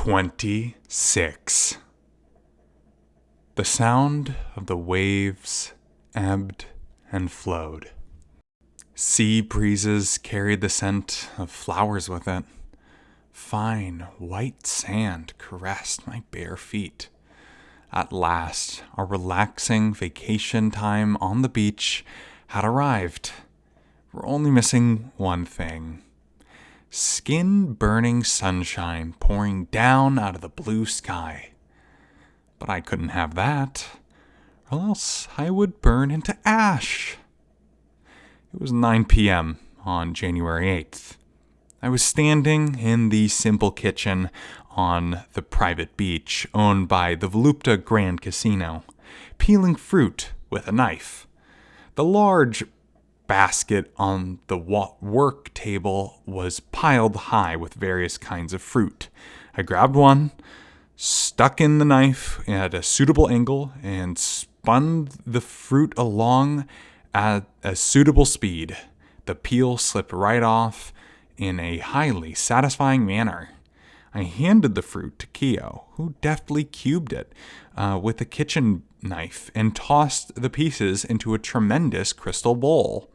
26. The sound of the waves ebbed and flowed. Sea breezes carried the scent of flowers with it. Fine, white sand caressed my bare feet. At last, our relaxing vacation time on the beach had arrived. We're only missing one thing. Skin-burning sunshine pouring down out of the blue sky. But I couldn't have that, or else I would burn into ash. It was 9 p.m. on January 8th. I was standing in the simple kitchen on the private beach owned by the Volupta Grand Casino, peeling fruit with a knife. The large basket on the work table was piled high with various kinds of fruit. I grabbed one, stuck in the knife at a suitable angle, and spun the fruit along at a suitable speed. The peel slipped right off in a highly satisfying manner. I handed the fruit to Kyo, who deftly cubed it with a kitchen knife and tossed the pieces into a tremendous crystal bowl.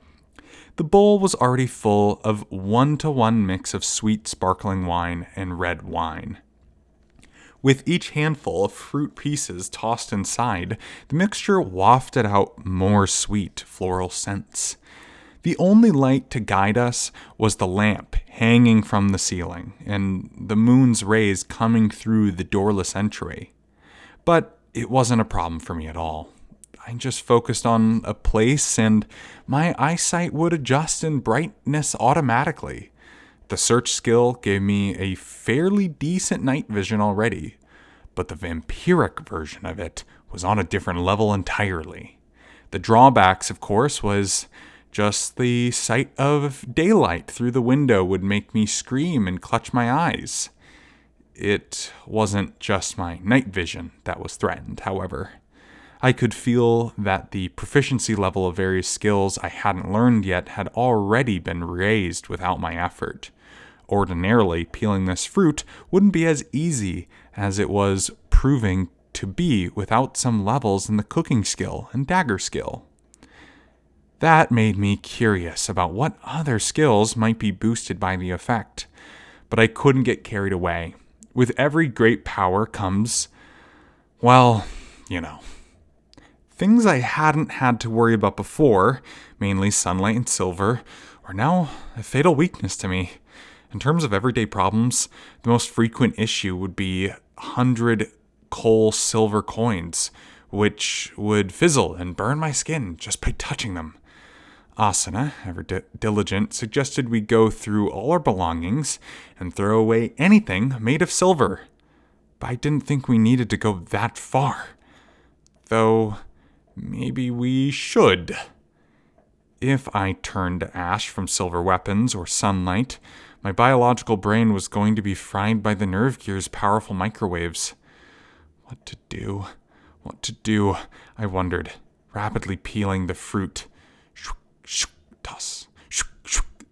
The bowl was already full of 1-to-1 mix of sweet sparkling wine and red wine. With each handful of fruit pieces tossed inside, the mixture wafted out more sweet floral scents. The only light to guide us was the lamp hanging from the ceiling and the moon's rays coming through the doorless entry. But it wasn't a problem for me at all. I just focused on a place and my eyesight would adjust in brightness automatically. The search skill gave me a fairly decent night vision already, but the vampiric version of it was on a different level entirely. The drawbacks, of course, was just the sight of daylight through the window would make me scream and clutch my eyes. It wasn't just my night vision that was threatened, however. I could feel that the proficiency level of various skills I hadn't learned yet had already been raised without my effort. Ordinarily, peeling this fruit wouldn't be as easy as it was proving to be without some levels in the cooking skill and dagger skill. That made me curious about what other skills might be boosted by the effect, but I couldn't get carried away. With every great power comes, things I hadn't had to worry about before, mainly sunlight and silver, are now a fatal weakness to me. In terms of everyday problems, the most frequent issue would be 100 coal silver coins, which would fizzle and burn my skin just by touching them. Asuna, ever diligent, suggested we go through all our belongings and throw away anything made of silver. But I didn't think we needed to go that far. Though, maybe we should. If I turned to ash from silver weapons or sunlight, my biological brain was going to be fried by the nerve gear's powerful microwaves. What to do, I wondered, rapidly peeling the fruit. Toss.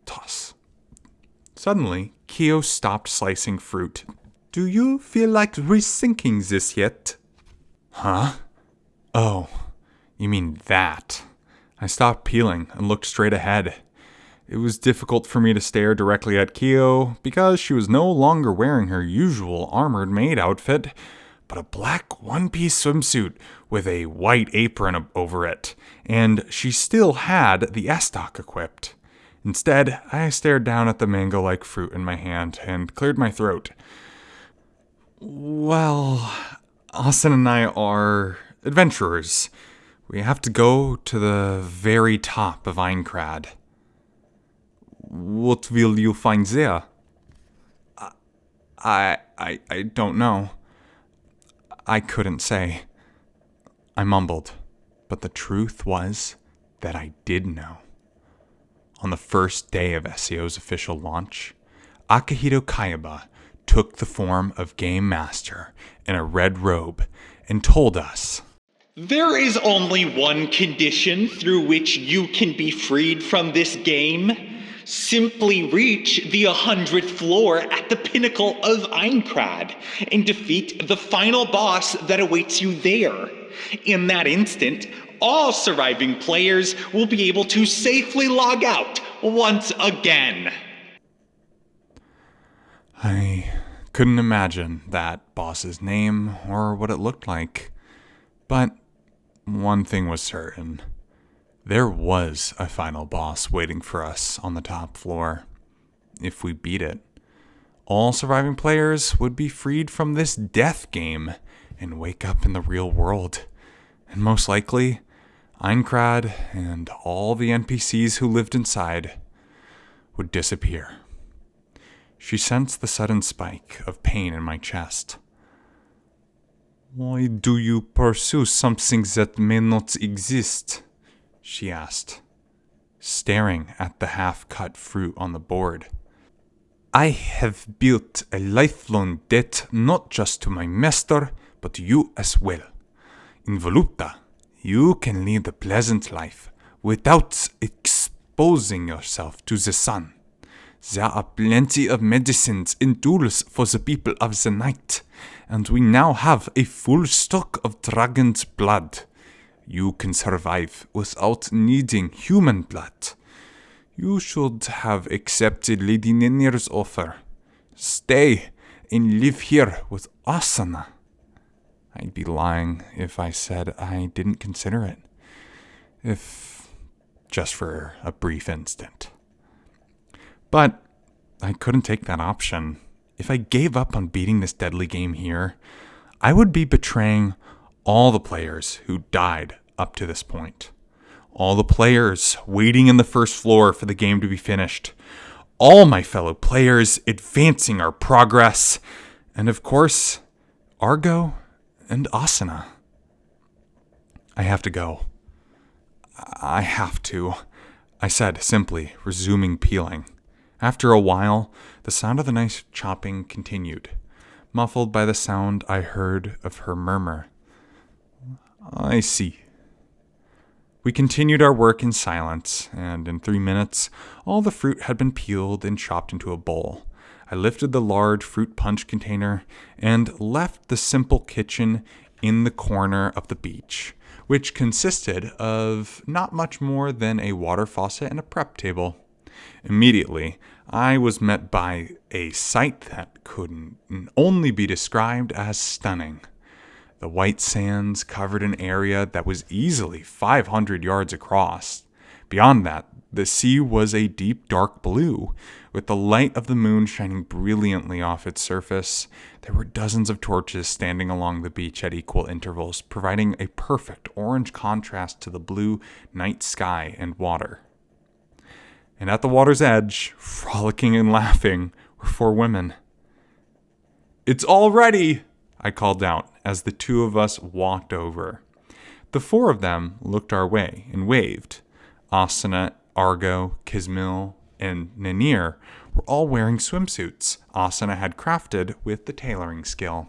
Toss. Suddenly, Kyo stopped slicing fruit. Do you feel like rethinking this yet? Huh? Oh, you mean that. I stopped peeling and looked straight ahead. It was difficult for me to stare directly at Kyo because she was no longer wearing her usual armored maid outfit, but a black one-piece swimsuit with a white apron over it, and she still had the estoc equipped. Instead, I stared down at the mango-like fruit in my hand and cleared my throat. Well, Austin and I are adventurers. We have to go to the very top of Einkrad. What will you find there? I don't know. I couldn't say. I mumbled, but the truth was that I did know. On the first day of SEO's official launch, Akihito Kayaba took the form of Game Master in a red robe and told us, "There is only one condition through which you can be freed from this game. Simply reach the 100th floor at the pinnacle of Einkrad and defeat the final boss that awaits you there. In that instant, all surviving players will be able to safely log out once again. I couldn't imagine that boss's name or what it looked like. But one thing was certain. There was a final boss waiting for us on the top floor. If we beat it, all surviving players would be freed from this death game and wake up in the real world. And most likely, Einkrad and all the NPCs who lived inside would disappear. She sensed the sudden spike of pain in my chest. "Why do you pursue something that may not exist?" she asked, staring at the half-cut fruit on the board. "I have built a lifelong debt not just to my master, but to you as well. In Volupta, you can lead a pleasant life without exposing yourself to the sun. There are plenty of medicines and tools for the people of the night, and we now have a full stock of dragon's blood. You can survive without needing human blood. You should have accepted Lady Nenir's offer. Stay and live here with Asana." I'd be lying if I said I didn't consider it. If just for a brief instant. But I couldn't take that option. If I gave up on beating this deadly game here, I would be betraying all the players who died up to this point. All the players waiting in the first floor for the game to be finished. All my fellow players advancing our progress. And of course, Argo and Asana. I have to go. I have to, I said simply, resuming peeling. After a while, the sound of the knife chopping continued, muffled by the sound I heard of her murmur. "I see." We continued our work in silence, and in 3 minutes, all the fruit had been peeled and chopped into a bowl. I lifted the large fruit punch container and left the simple kitchen in the corner of the beach, which consisted of not much more than a water faucet and a prep table. Immediately, I was met by a sight that could only be described as stunning. The white sands covered an area that was easily 500 yards across. Beyond that, the sea was a deep dark blue, with the light of the moon shining brilliantly off its surface. There were dozens of torches standing along the beach at equal intervals, providing a perfect orange contrast to the blue night sky and water. And at the water's edge, frolicking and laughing, were 4 women. "It's all ready!" I called out as the 2 of us walked over. The 4 of them looked our way and waved. Asana, Argo, Kismil, and Nenir were all wearing swimsuits Asana had crafted with the tailoring skill.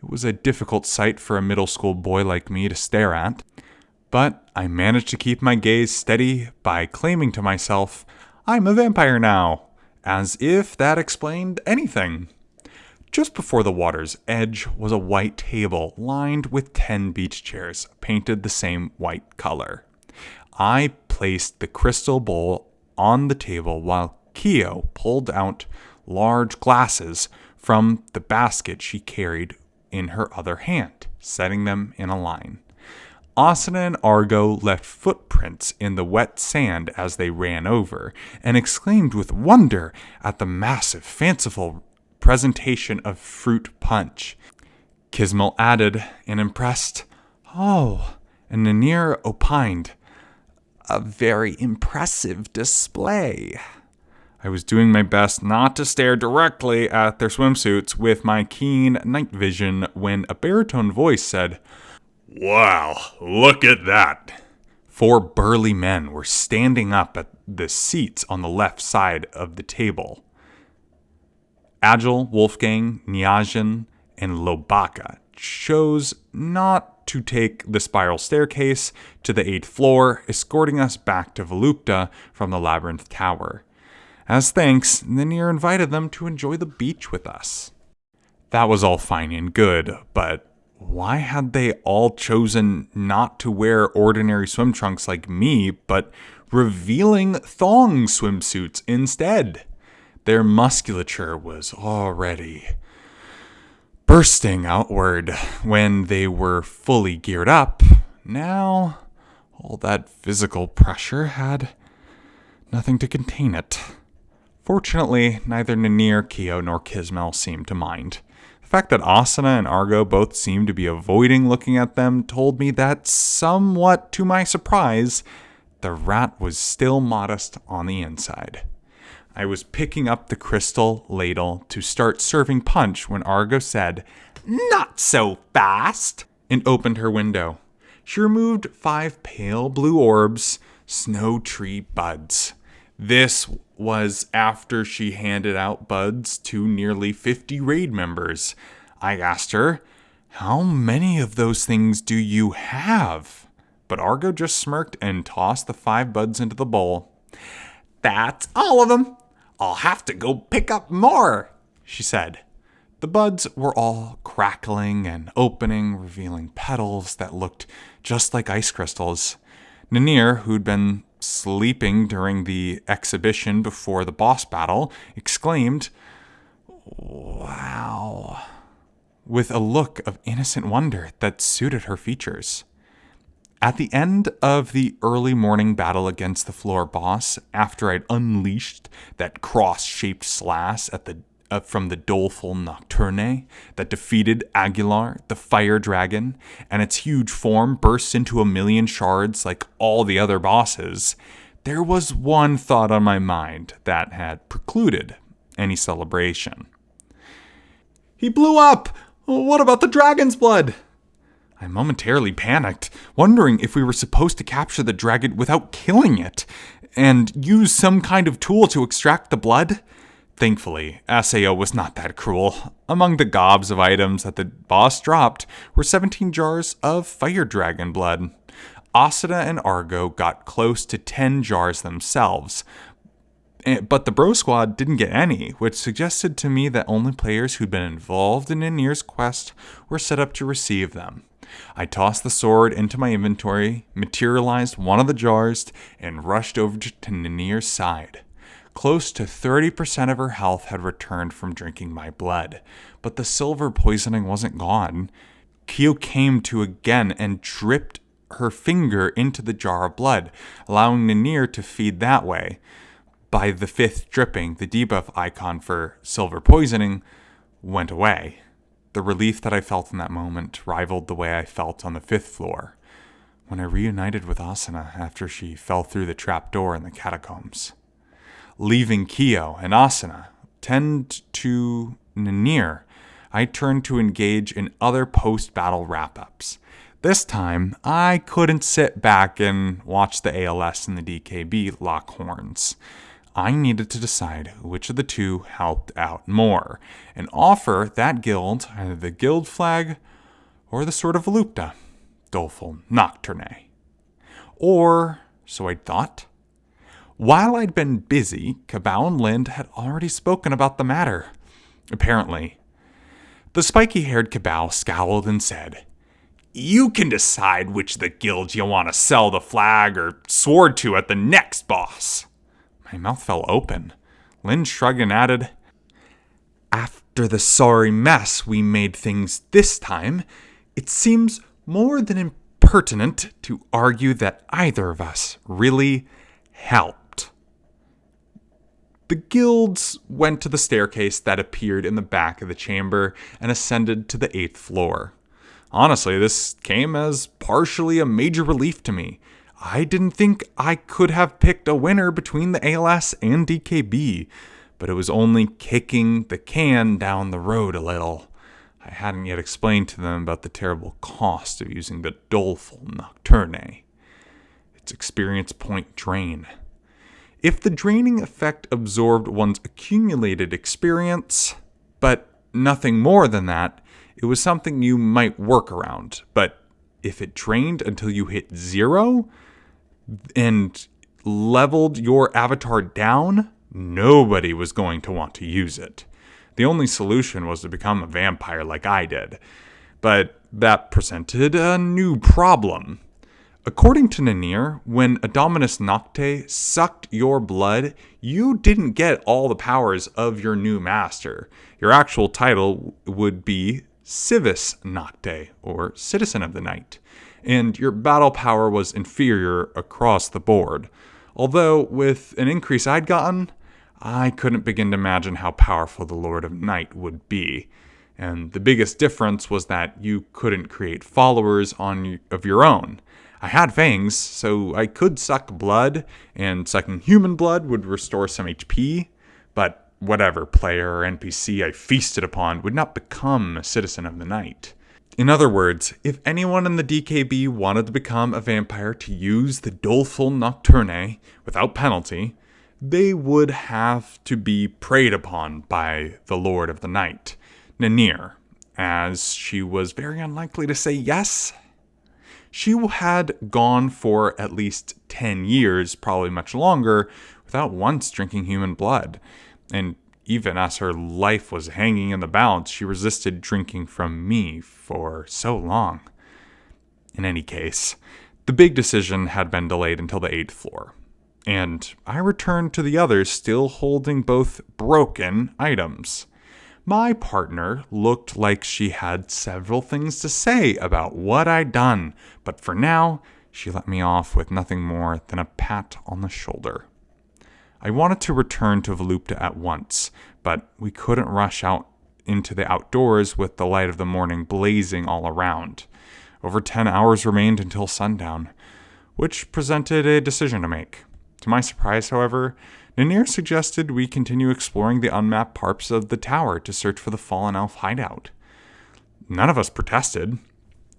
It was a difficult sight for a middle school boy like me to stare at, but I managed to keep my gaze steady by claiming to myself, "I'm a vampire now," as if that explained anything. Just before the water's edge was a white table lined with 10 beach chairs, painted the same white color. I placed the crystal bowl on the table while Kyo pulled out large glasses from the basket she carried in her other hand, setting them in a line. Asana and Argo left footprints in the wet sand as they ran over, and exclaimed with wonder at the massive, fanciful presentation of fruit punch. Kismil added, and impressed, "Oh," and Nenir opined, "A very impressive display." I was doing my best not to stare directly at their swimsuits with my keen night vision when a baritone voice said, "Wow, look at that." 4 burly men were standing up at the seats on the left side of the table. Agile, Wolfgang, Niajan, and Lobaka chose not to take the spiral staircase to the 8th floor, escorting us back to Volupta from the Labyrinth Tower. As thanks, Ninir invited them to enjoy the beach with us. That was all fine and good, but why had they all chosen not to wear ordinary swim trunks like me, but revealing thong swimsuits instead? Their musculature was already bursting outward when they were fully geared up. Now, all that physical pressure had nothing to contain it. Fortunately, neither Ninir, Keo, nor Kismel seemed to mind. The fact that Asuna and Argo both seemed to be avoiding looking at them told me that, somewhat to my surprise, the rat was still modest on the inside. I was picking up the crystal ladle to start serving punch when Argo said, "Not so fast," and opened her window. She removed 5 pale blue orbs, snow tree buds. This was after she handed out buds to nearly 50 raid members. I asked her, "How many of those things do you have?" But Argo just smirked and tossed the 5 buds into the bowl. "That's all of them. I'll have to go pick up more," she said. The buds were all crackling and opening, revealing petals that looked just like ice crystals. Ninir, who'd been sleeping during the exhibition before the boss battle, exclaimed, "Wow," with a look of innocent wonder that suited her features. At the end of the early morning battle against the floor boss, after I'd unleashed that cross-shaped slash from the doleful Nocturne that defeated Aguilar, the fire dragon, and its huge form burst into a million shards like all the other bosses, there was one thought on my mind that had precluded any celebration. "He blew up! What about the dragon's blood?" I momentarily panicked, wondering if we were supposed to capture the dragon without killing it, and use some kind of tool to extract the blood. Thankfully, Sao was not that cruel. Among the gobs of items that the boss dropped were 17 jars of fire dragon blood. Asuna and Argo got close to 10 jars themselves, but the Bro Squad didn't get any, which suggested to me that only players who'd been involved in Ninir's quest were set up to receive them. I tossed the sword into my inventory, materialized one of the jars, and rushed over to Ninir's side. Close to 30% of her health had returned from drinking my blood, but the silver poisoning wasn't gone. Kyo came to again and dripped her finger into the jar of blood, allowing Ninir to feed that way. By the 5th dripping, the debuff icon for silver poisoning went away. The relief that I felt in that moment rivaled the way I felt on the 5th floor, when I reunited with Asuna after she fell through the trapdoor in the catacombs. Leaving Kyo and Asuna tend to Ninir, I turned to engage in other post-battle wrap-ups. This time, I couldn't sit back and watch the ALS and the DKB lock horns. I needed to decide which of the two helped out more, and offer that guild either the guild flag or the Sword of Volupta, doleful Nocturne. Or, so I thought. While I'd been busy, Cabal and Lind had already spoken about the matter. Apparently. The spiky-haired Cabal scowled and said, "You can decide which of the guilds you want to sell the flag or sword to at the next boss." My mouth fell open. Lind shrugged and added, "After the sorry mess we made things this time, it seems more than impertinent to argue that either of us really helped." The guilds went to the staircase that appeared in the back of the chamber and ascended to the 8th floor. Honestly, this came as partially a major relief to me. I didn't think I could have picked a winner between the ALS and DKB, but it was only kicking the can down the road a little. I hadn't yet explained to them about the terrible cost of using the doleful Nocturne. Its experience point drain. If the draining effect absorbed one's accumulated experience, but nothing more than that, it was something you might work around. But if it drained until you hit 0 and leveled your avatar down, Nobody was going to want to use it. The only solution was to become a vampire like I did. But that presented a new problem. According to Nanir, when Dominus Nocte sucked your blood, you didn't get all the powers of your new master. Your actual title would be Civis Nocte, or Citizen of the Night, and your battle power was inferior across the board. Although, with an increase I'd gotten, I couldn't begin to imagine how powerful the Lord of Night would be. And the biggest difference was that you couldn't create followers of your own. I had fangs, so I could suck blood, and sucking human blood would restore some HP, but whatever player or NPC I feasted upon would not become a Citizen of the Night. In other words, if anyone in the DKB wanted to become a vampire to use the Doleful Nocturne without penalty, they would have to be preyed upon by the Lord of the Night, Nanir, as she was very unlikely to say yes. She had gone for at least 10 years, probably much longer, without once drinking human blood. And even as her life was hanging in the balance, she resisted drinking from me for so long. In any case, the big decision had been delayed until the 8th floor. And I returned to the others still holding both broken items. My partner looked like she had several things to say about what I'd done, but for now, she let me off with nothing more than a pat on the shoulder. I wanted to return to Volupta at once, but we couldn't rush out into the outdoors with the light of the morning blazing all around. Over 10 hours remained until sundown, which presented a decision to make. To my surprise, however, Nanir suggested we continue exploring the unmapped parts of the tower to search for the fallen elf hideout. None of us protested,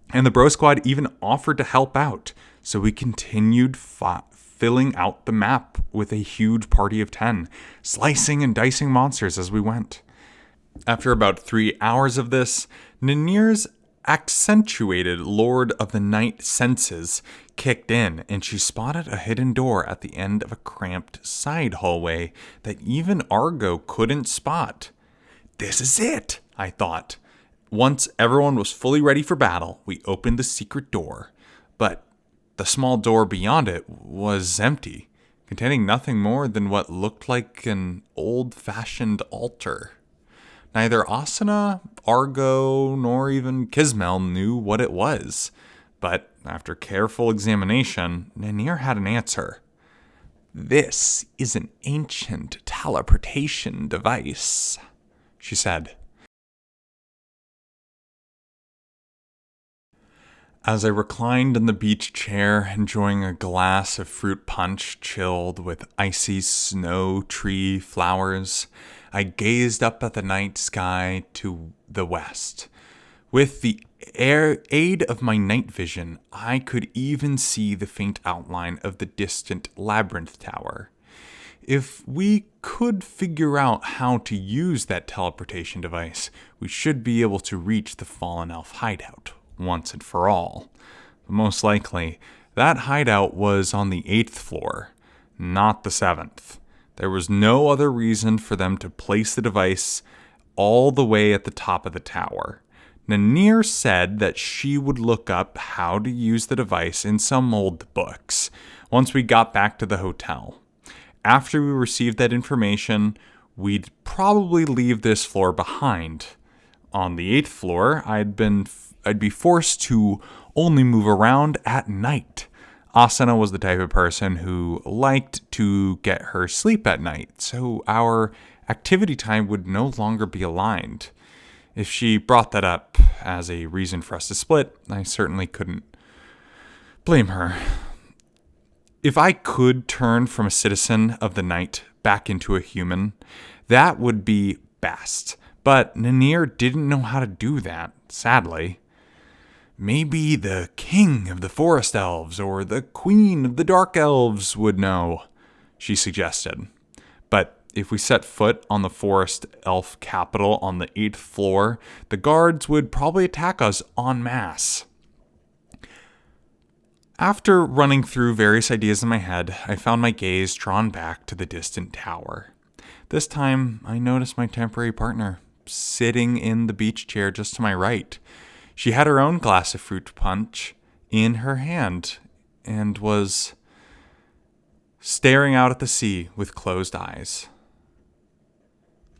and the Bro Squad even offered to help out, so we continued filling out the map with a huge party of 10, slicing and dicing monsters as we went. After about 3 hours of this, Nanir's accentuated Lord of the Night senses kicked in, and she spotted a hidden door at the end of a cramped side hallway that even Argo couldn't spot. This is it, I thought. Once everyone was fully ready for battle, we opened the secret door, but the small door beyond it was empty, containing nothing more than what looked like an old-fashioned altar. Neither Asuna, Argo, nor even Kismel knew what it was, but after careful examination, Nanir had an answer. "This is an ancient teleportation device," she said. As I reclined in the beach chair, enjoying a glass of fruit punch chilled with icy snow tree flowers, I gazed up at the night sky to the west. With the aid of my night vision, I could even see the faint outline of the distant labyrinth tower. If we could figure out how to use that teleportation device, we should be able to reach the fallen elf hideout once and for all. But most likely, that hideout was on the 8th floor, not the 7th. There was no other reason for them to place the device all the way at the top of the tower. Nanir said that she would look up how to use the device in some old books once we got back to the hotel. After we received that information, we'd probably leave this floor behind. On the 8th floor, I'd be forced to only move around at night. Asuna was the type of person who liked to get her sleep at night, so our activity time would no longer be aligned. If she brought that up as a reason for us to split, I certainly couldn't blame her. If I could turn from a citizen of the night back into a human, that would be best. But Nanir didn't know how to do that, sadly. Maybe the king of the forest elves or the queen of the dark elves would know, she suggested. But if we set foot on the forest elf capital on the 8th floor, the guards would probably attack us en masse. After running through various ideas in my head, I found my gaze drawn back to the distant tower. This time, I noticed my temporary partner sitting in the beach chair just to my right. She had her own glass of fruit punch in her hand and was staring out at the sea with closed eyes.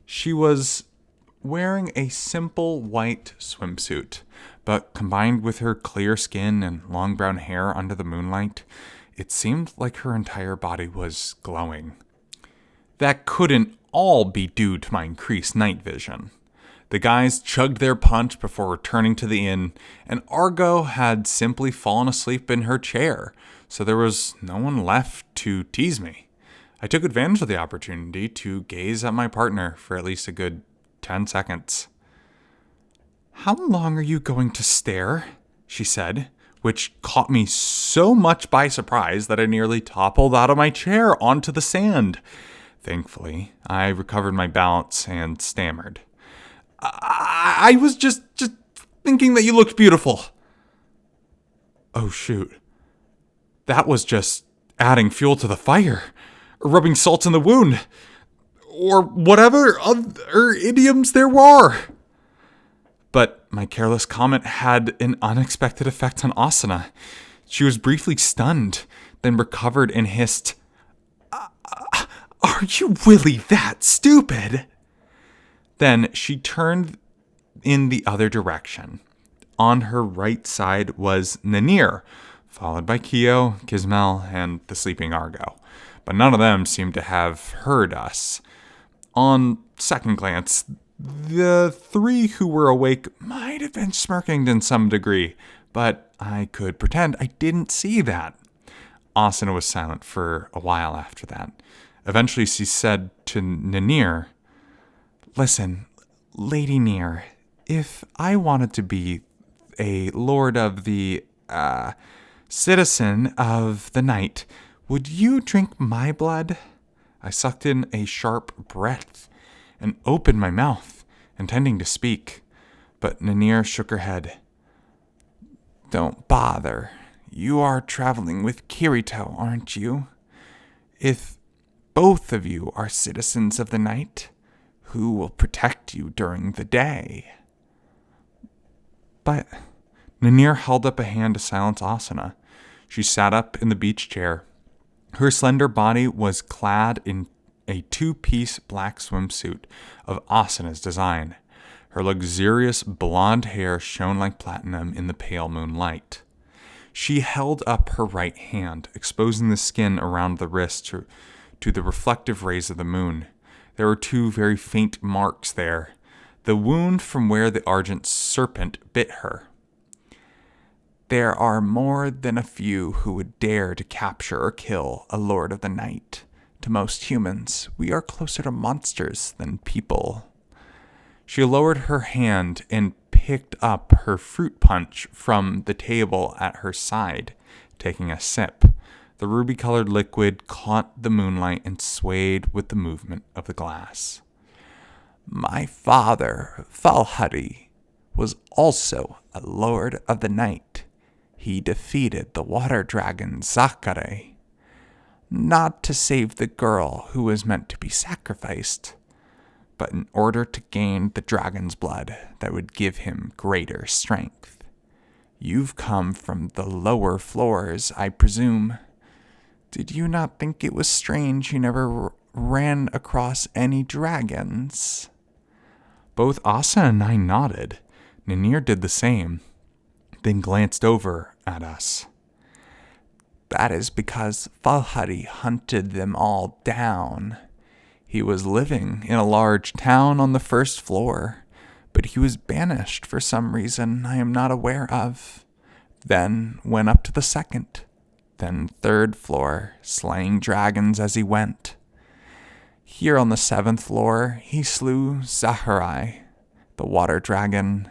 She was wearing a simple white swimsuit, but combined with her clear skin and long brown hair under the moonlight, it seemed like her entire body was glowing. That couldn't all be due to my increased night vision. The guys chugged their punch before returning to the inn, and Argo had simply fallen asleep in her chair, so there was no one left to tease me. I took advantage of the opportunity to gaze at my partner for at least a good 10 seconds. "How long are you going to stare?" she said, which caught me so much by surprise that I nearly toppled out of my chair onto the sand. Thankfully, I recovered my balance and stammered. I was just thinking that you looked beautiful." Oh shoot. That was just adding fuel to the fire, or rubbing salt in the wound, or whatever other idioms there were. But my careless comment had an unexpected effect on Asuna. She was briefly stunned, then recovered and hissed, "Are you really that stupid?" Then she turned in the other direction. On her right side was Nanir, followed by Kyo, Kismel, and the sleeping Argo. But none of them seemed to have heard us. On second glance, the three who were awake might have been smirking in some degree, but I could pretend I didn't see that. Asuna was silent for a while after that. Eventually she said to Nanir, "Listen, Lady Near, if I wanted to be a lord of the, citizen of the night, would you drink my blood?" I sucked in a sharp breath and opened my mouth, intending to speak, but Nanir shook her head. "Don't bother. You are traveling with Kirito, aren't you? If both of you are citizens of the night, who will protect you during the day?" But Nanir held up a hand to silence Asuna. She sat up in the beach chair. Her slender body was clad in a two-piece black swimsuit of Asuna's design. Her luxurious blonde hair shone like platinum in the pale moonlight. She held up her right hand, exposing the skin around the wrist to the reflective rays of the moon. There were two very faint marks there, the wound from where the argent serpent bit her. "There are more than a few who would dare to capture or kill a lord of the night. To most humans, we are closer to monsters than people." She lowered her hand and picked up her fruit punch from the table at her side, taking a sip. The ruby-colored liquid caught the moonlight and swayed with the movement of the glass. "My father, Falhari, was also a lord of the night. He defeated the water dragon Zakare, not to save the girl who was meant to be sacrificed, but in order to gain the dragon's blood that would give him greater strength. You've come from the lower floors, I presume. Did you not think it was strange you never ran across any dragons?" Both Asa and I nodded. Nanir did the same, then glanced over at us. "That is because Falhari hunted them all down. He was living in a large town on the first floor, but he was banished for some reason I am not aware of. Then went up to the second, then third floor, slaying dragons as he went. Here on the 7th floor, he slew Zaharai, the water dragon,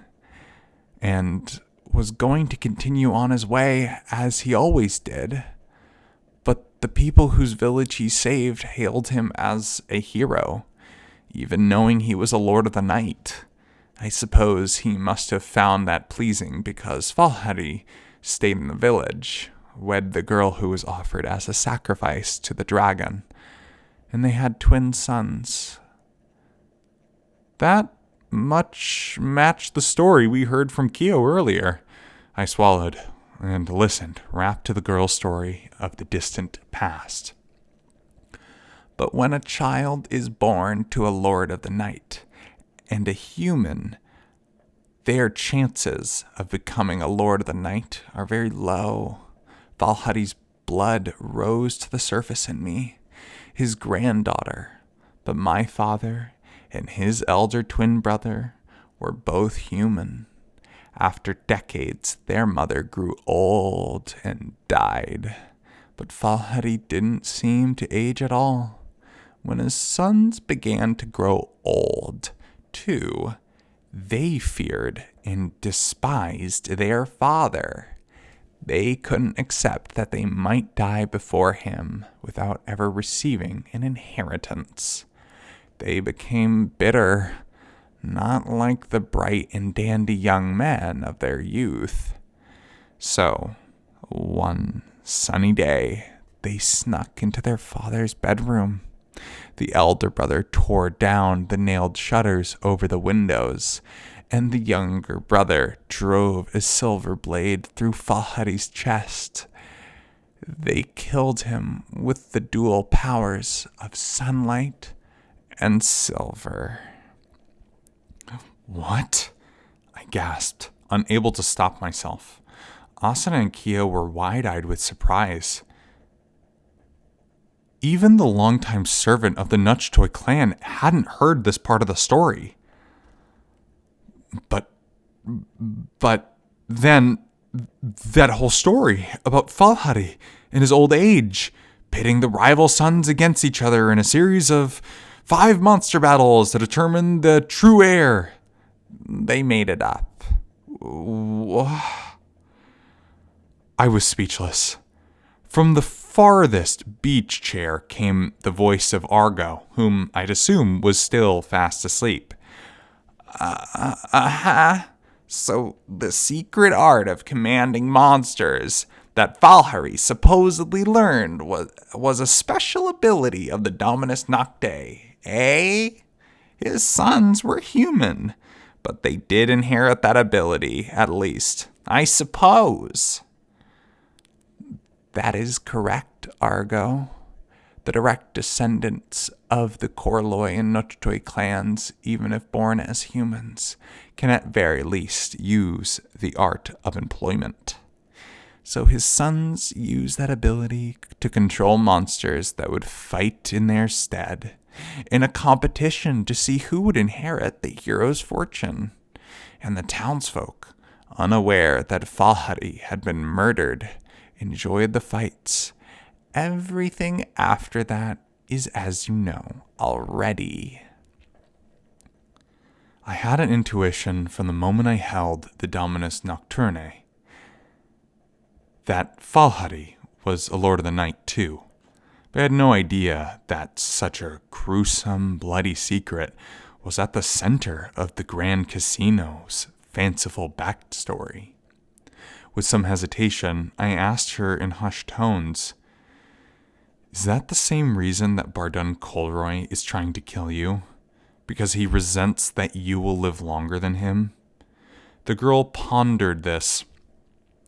and was going to continue on his way as he always did. But the people whose village he saved hailed him as a hero, even knowing he was a lord of the night. I suppose he must have found that pleasing because Falhari stayed in the village, wed the girl who was offered as a sacrifice to the dragon, and they had twin sons, That much matched the story we heard from Kyo earlier. I swallowed and listened, wrapped to the girl's story of the distant past. But when a child is born to a Lord of the Night and a human, their chances of becoming a Lord of the Night are very low. Valhari's blood rose to the surface in me, his granddaughter, but my father and his elder twin brother were both human. After decades, their mother grew old and died, but Valhari didn't seem to age at all. When his sons began to grow old, too, they feared and despised their father. They couldn't accept that they might die before him without ever receiving an inheritance. They became bitter, not like the bright and dandy young men of their youth. So, one sunny day, they snuck into their father's bedroom. The elder brother tore down the nailed shutters over the windows, and the younger brother drove a silver blade through Valhari's chest. They killed him with the dual powers of sunlight and silver. What? I gasped, unable to stop myself. Asuna and Kyo were wide-eyed with surprise. Even the longtime servant of the Nutchtoy clan hadn't heard this part of the story. But then that whole story about Valhari in his old age, pitting the rival sons against each other in a series of 5 monster battles to determine the true heir. They made it up. I was speechless. From the farthest beach chair came the voice of Argo, whom I'd assume was still fast asleep. So the secret art of commanding monsters that Valhari supposedly learned was a special ability of the Dominus Nocte, eh? His sons were human, but they did inherit that ability, at least, I suppose. That is correct, Argo. The direct descendants of the Korloi and Nutchtoy clans, even if born as humans, can at very least use the art of employment. So his sons use that ability to control monsters that would fight in their stead, in a competition to see who would inherit the hero's fortune. And the townsfolk, unaware that Valhari had been murdered, enjoyed the fights. Everything after that is as you know already. I had an intuition from the moment I held the Dominus Nocturne that Valhari was a Lord of the Night too, but I had no idea that such a gruesome, bloody secret was at the center of the Grand Casino's fanciful backstory. With some hesitation, I asked her in hushed tones, "Is that the same reason that Bardun Colroy is trying to kill you? Because he resents that you will live longer than him?" The girl pondered this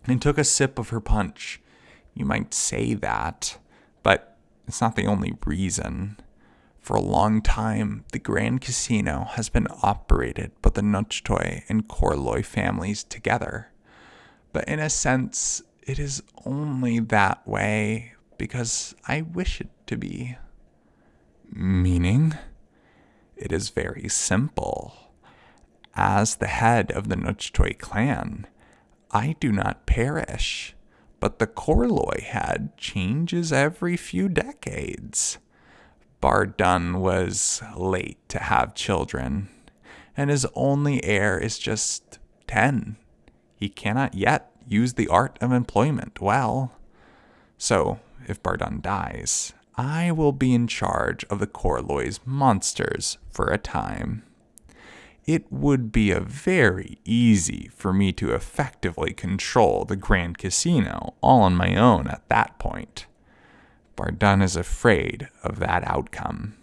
and took a sip of her punch. "You might say that, but it's not the only reason. For a long time, the Grand Casino has been operated by the Nutchtoy and Korloi families together. But in a sense, it is only that way because I wish it to be." "Meaning?" "It is very simple. As the head of the Nutchtoy clan, I do not perish, but the Korloi head changes every few decades. Bardun was late to have children, and his only heir is just 10. He cannot yet use the art of employment well. So, if Bardun dies, I will be in charge of the Korloi's monsters for a time. It would be very easy for me to effectively control the Grand Casino all on my own at that point. Bardun is afraid of that outcome."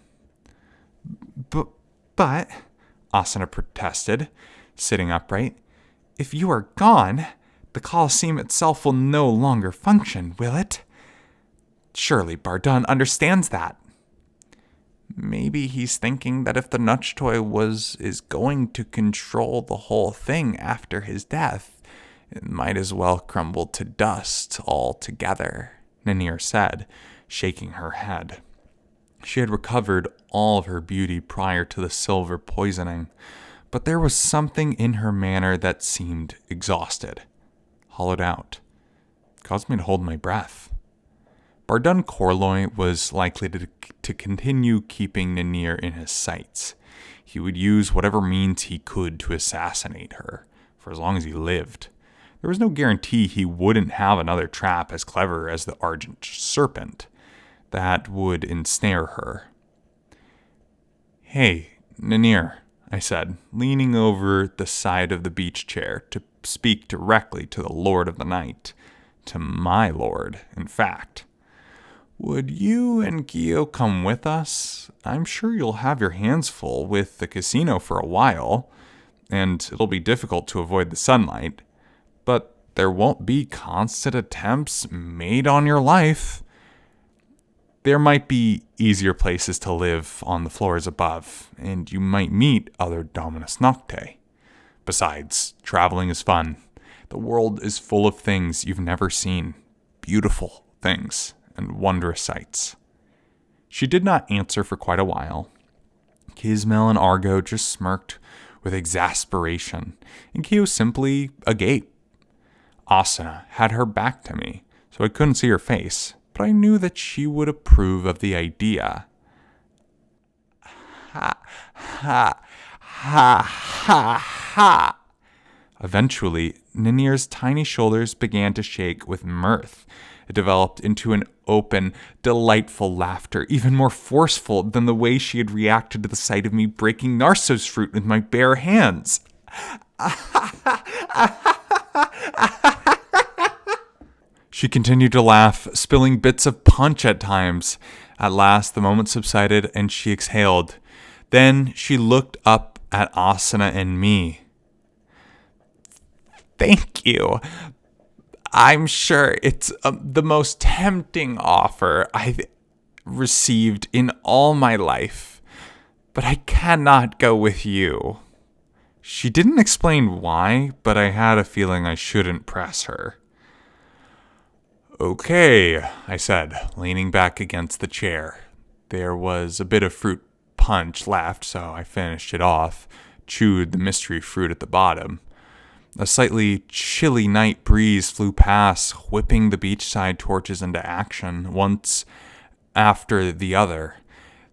But Asuna protested, sitting upright. If you are gone, the Colosseum itself will no longer function, will it? Surely Bardun understands that. Maybe he's thinking that if the nutch toy is going to control the whole thing after his death, it might as well crumble to dust altogether, Ninir said, shaking her head. She had recovered all of her beauty prior to the silver poisoning, but there was something in her manner that seemed exhausted, hollowed out. It caused me to hold my breath. Bardun Corloy was likely to continue keeping Ninir in his sights. He would use whatever means he could to assassinate her, for as long as he lived. There was no guarantee he wouldn't have another trap as clever as the Argent Serpent that would ensnare her. Hey, Ninir, I said, leaning over the side of the beach chair to speak directly to the Lord of the Night. To my lord, in fact. Would you and Gio come with us? I'm sure you'll have your hands full with the casino for a while, and it'll be difficult to avoid the sunlight, but there won't be constant attempts made on your life. There might be easier places to live on the floors above, and you might meet other Dominus Nocte. Besides, traveling is fun. The world is full of things you've never seen, beautiful things and wondrous sights. She did not answer for quite a while. Kismel and Argo just smirked with exasperation, and Kyo simply agape. Asuna had her back to me, so I couldn't see her face, but I knew that she would approve of the idea. Ha, ha, ha, ha, ha. Eventually, Ninir's tiny shoulders began to shake with mirth. It developed into an open, delightful laughter, even more forceful than the way she had reacted to the sight of me breaking Narsos fruit with my bare hands. She continued to laugh, spilling bits of punch at times. At last, the moment subsided and she exhaled. Then she looked up at Asuna and me. Thank you. I'm sure it's the most tempting offer I've received in all my life, but I cannot go with you. She didn't explain why, but I had a feeling I shouldn't press her. Okay, I said, leaning back against the chair. There was a bit of fruit punch left, so I finished it off, chewed the mystery fruit at the bottom. A slightly chilly night breeze flew past, whipping the beachside torches into action, once after the other.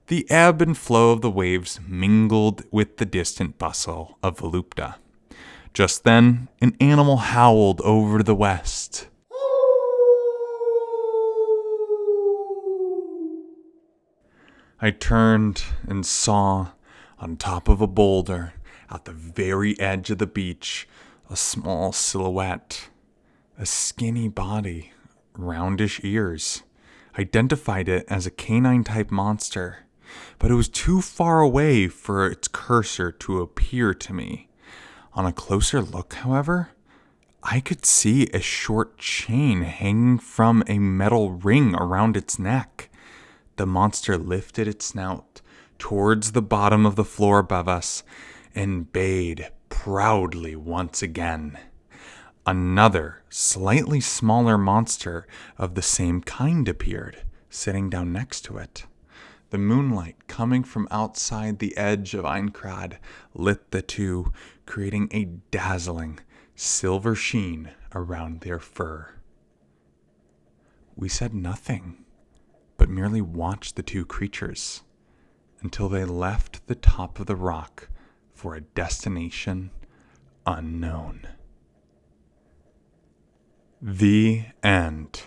The ebb and flow of the waves mingled with the distant bustle of Volupta. Just then, an animal howled over to the west. I turned and saw, on top of a boulder, at the very edge of the beach, a small silhouette, a skinny body, roundish ears. Identified it as a canine-type monster, but it was too far away for its cursor to appear to me. On a closer look, however, I could see a short chain hanging from a metal ring around its neck. The monster lifted its snout towards the bottom of the floor above us and bayed proudly once again. Another, slightly smaller monster of the same kind appeared, sitting down next to it. The moonlight coming from outside the edge of Einkrad lit the two, creating a dazzling silver sheen around their fur. We said nothing, but merely watched the two creatures until they left the top of the rock for a destination unknown. The end.